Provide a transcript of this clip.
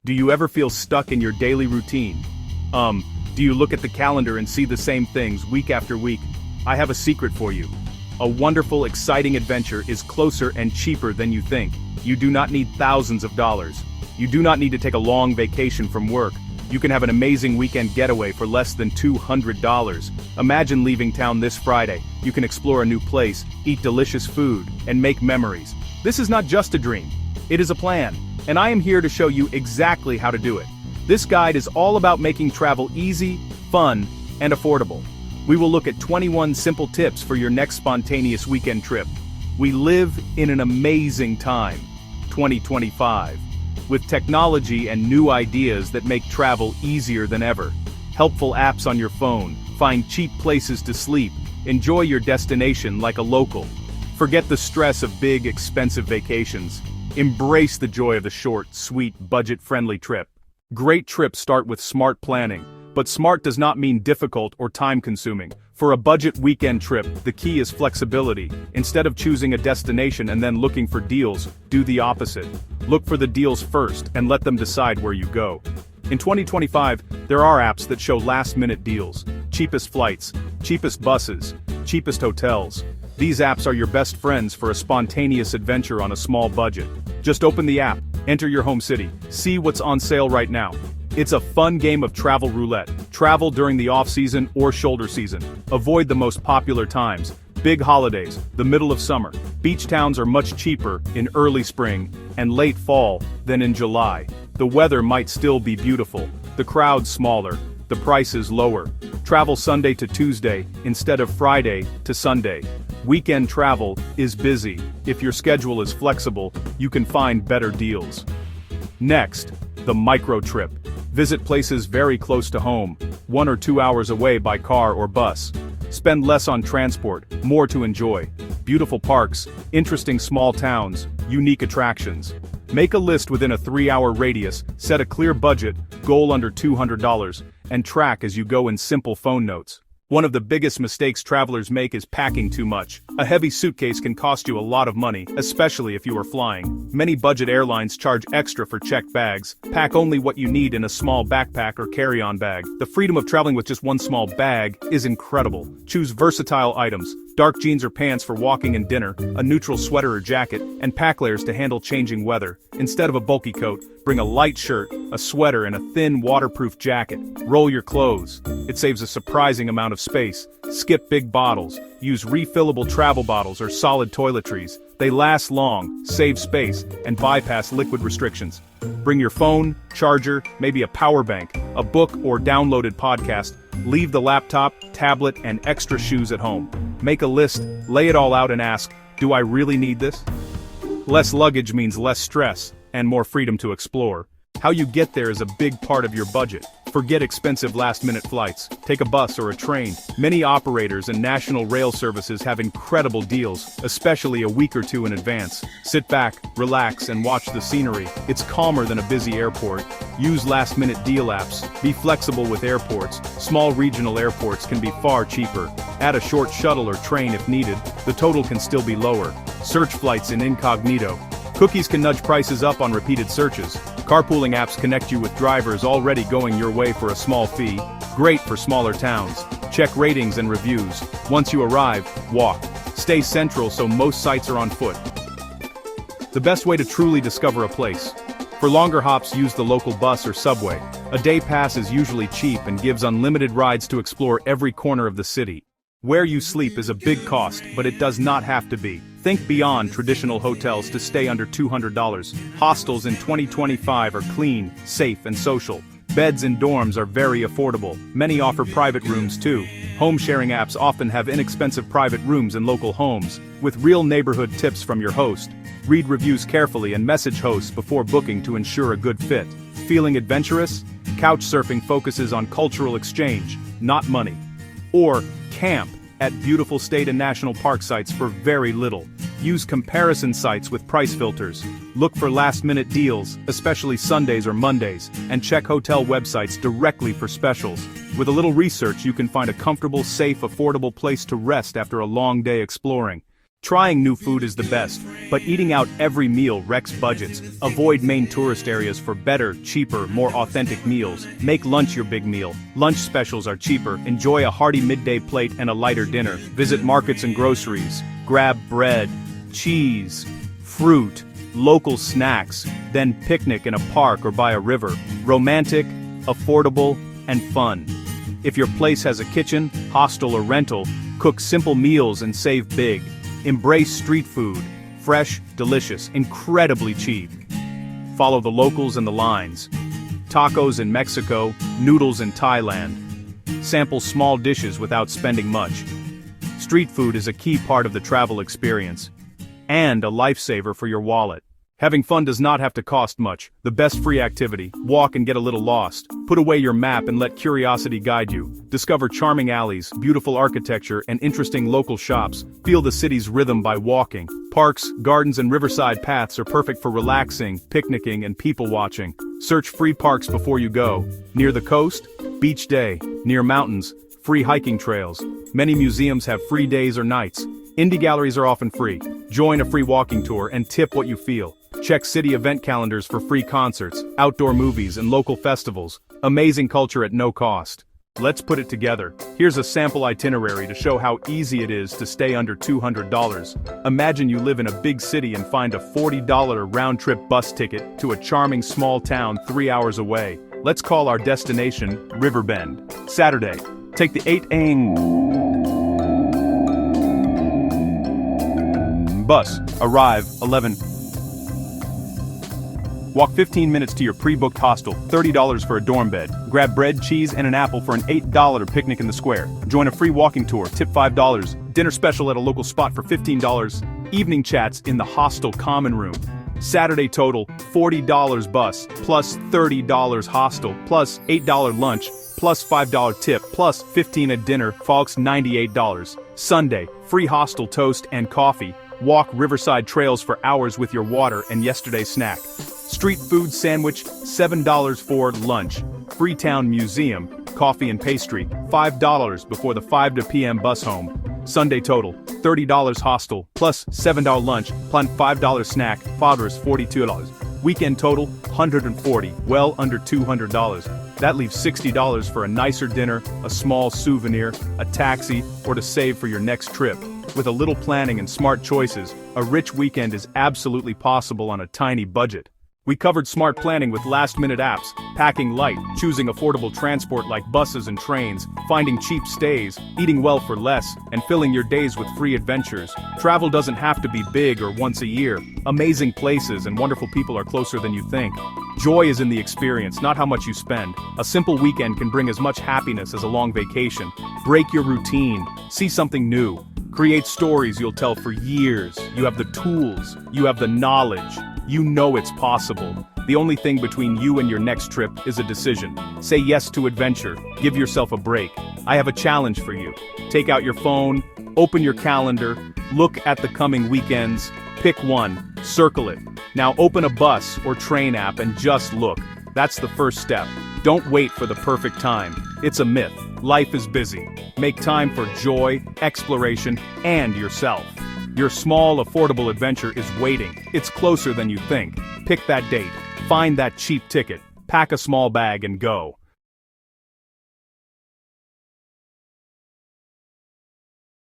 Do you ever feel stuck in your daily routine? Do you look at the calendar and see the same things week after week? I have a secret for you. A wonderful, exciting adventure is closer and cheaper than you think. You do not need thousands of dollars. You do not need to take a long vacation from work. You can have an amazing weekend getaway for less than $200. Imagine leaving town this Friday. You can explore a new place, eat delicious food, and make memories. This is not just a dream. It is a plan, and I am here to show you exactly how to do it. This guide is all about making travel easy, fun, and affordable. We will look at 21 simple tips for your next spontaneous weekend trip. We live in an amazing time, 2025, with technology and new ideas that make travel easier than ever. Helpful apps on your phone, find cheap places to sleep, enjoy your destination like a local. Forget the stress of big, expensive vacations. Embrace the joy of the short, sweet, budget-friendly trip. Great trips start with smart planning, but smart does not mean difficult or time-consuming. For a budget weekend trip, the key is flexibility. Instead of choosing a destination and then looking for deals, do the opposite. Look for the deals first and let them decide where you go. In 2025, there are apps that show last-minute deals, cheapest flights, cheapest buses, cheapest hotels. These apps are your best friends for a spontaneous adventure on a small budget. Just open the app, enter your home city, see what's on sale right now. It's a fun game of travel roulette. Travel during the off-season or shoulder season. Avoid the most popular times. Big holidays, the middle of summer. Beach towns are much cheaper in early spring and late fall than in July. The weather might still be beautiful, the crowd smaller, the prices lower. Travel Sunday to Tuesday instead of Friday to Sunday. Weekend travel is busy. If your schedule is flexible, you can find better deals. Next, the micro trip. Visit places very close to home, 1 or 2 hours away by car or bus. Spend less on transport, more to enjoy. Beautiful parks, interesting small towns, unique attractions. Make a list within a 3-hour radius, set a clear budget, goal under $200, and track as you go in simple phone notes. One of the biggest mistakes travelers make is packing too much. A heavy suitcase can cost you a lot of money, especially if you are flying. Many budget airlines charge extra for checked bags. Pack only what you need in a small backpack or carry-on bag. The freedom of traveling with just one small bag is incredible. Choose versatile items. Dark jeans or pants for walking and dinner, a neutral sweater or jacket, and pack layers to handle changing weather. Instead of a bulky coat, bring a light shirt, a sweater, and a thin waterproof jacket. Roll your clothes. It saves a surprising amount of space. Skip big bottles. Use refillable travel bottles or solid toiletries. They last long, save space, and bypass liquid restrictions. Bring your phone, charger, maybe a power bank, a book or downloaded podcast. Leave the laptop, tablet, and extra shoes at home. Make a list, lay it all out and ask, do I really need this? Less luggage means less stress, and more freedom to explore. How you get there is a big part of your budget. Forget expensive last-minute flights. Take a bus or a train. Many operators and national rail services have incredible deals, especially a week or two in advance. Sit back, relax, and watch the scenery. It's calmer than a busy airport. Use last-minute deal apps. Be flexible with airports. Small regional airports can be far cheaper. Add a short shuttle or train if needed. The total can still be lower. Search flights in incognito. Cookies can nudge prices up on repeated searches. Carpooling apps connect you with drivers already going your way for a small fee. Great for smaller towns. Check ratings and reviews. Once you arrive, walk. Stay central so most sites are on foot. The best way to truly discover a place. For longer hops, use the local bus or subway. A day pass is usually cheap and gives unlimited rides to explore every corner of the city. Where you sleep is a big cost, but it does not have to be. Think beyond traditional hotels to stay under $200. Hostels in 2025 are clean, safe, and social. Beds in dorms are very affordable. Many offer private rooms too. Home sharing apps often have inexpensive private rooms in local homes, with real neighborhood tips from your host. Read reviews carefully and message hosts before booking to ensure a good fit. Feeling adventurous? Couchsurfing focuses on cultural exchange, not money. Or camp at beautiful state and national park sites for very little. Use comparison sites with price filters. Look for last-minute deals, especially Sundays or Mondays, and check hotel websites directly for specials. With a little research, you can find a comfortable, safe, affordable place to rest after a long day exploring. Trying new food is the best, but eating out every meal wrecks budgets. Avoid main tourist areas for better, cheaper, more authentic meals. Make lunch your big meal. Lunch specials are cheaper. Enjoy a hearty midday plate and a lighter dinner. Visit markets and groceries. Grab bread, cheese, fruit, local snacks, then picnic in a park or by a river. Romantic, affordable, and fun. If your place has a kitchen, hostel or rental, cook simple meals and save big. Embrace street food, fresh, delicious, incredibly cheap. Follow the locals and the lines. Tacos in Mexico, noodles in Thailand. Sample small dishes without spending much. Street food is a key part of the travel experience. And a lifesaver for your wallet. Having fun does not have to cost much. The best free activity: walk and get a little lost. Put away your map and let curiosity guide you. Discover charming alleys, beautiful architecture, and interesting local shops. Feel the city's rhythm by walking. Parks, gardens, and riverside paths are perfect for relaxing, picnicking, and people watching. Search free parks before you go. Near the coast? Beach day. Near mountains? Free hiking trails. Many museums have free days or nights. Indie galleries are often free. Join a free walking tour and tip what you feel. Check city event calendars for free concerts, outdoor movies, and local festivals. Amazing culture at no cost. Let's put it together. Here's a sample itinerary to show how easy it is to stay under $200. Imagine you live in a big city and find a $40 round-trip bus ticket to a charming small town 3 hours away. Let's call our destination Riverbend. Saturday. Take the 8 bus. Arrive 11. Walk 15 minutes to your pre-booked hostel, $30 for a dorm bed. Grab bread, cheese, and an apple for an $8 picnic in the square. Join a free walking tour, tip $5. Dinner special at a local spot for $15. Evening chats in the hostel common room. Saturday total, $40 bus, plus $30 hostel, plus $8 lunch, plus $5 tip, plus $15 at dinner, folks $98. Sunday, free hostel toast and coffee. Walk riverside trails for hours with your water and yesterday's snack. Street food sandwich, $7 for lunch. Freetown Museum, coffee and pastry, $5 before the 5 p.m. bus home. Sunday total, $30 hostel, plus $7 lunch, plus $5 snack, fathers $42. Weekend total, $140, well under $200. That leaves $60 for a nicer dinner, a small souvenir, a taxi, or to save for your next trip. With a little planning and smart choices, a rich weekend is absolutely possible on a tiny budget. We covered smart planning with last-minute apps, packing light, choosing affordable transport like buses and trains, finding cheap stays, eating well for less, and filling your days with free adventures. Travel doesn't have to be big or once a year. Amazing places and wonderful people are closer than you think. Joy is in the experience, not how much you spend. A simple weekend can bring as much happiness as a long vacation. Break your routine. See something new. Create stories you'll tell for years. You have the tools. You have the knowledge. You know it's possible. The only thing between you and your next trip is a decision. Say yes to adventure. Give yourself a break. I have a challenge for you. Take out your phone, open your calendar, look at the coming weekends, pick one, circle it. Now open a bus or train app and just look. That's the first step. Don't wait for the perfect time. It's a myth. Life is busy. Make time for joy, exploration, and yourself. Your small, affordable adventure is waiting. It's closer than you think. Pick that date. Find that cheap ticket. Pack a small bag and go.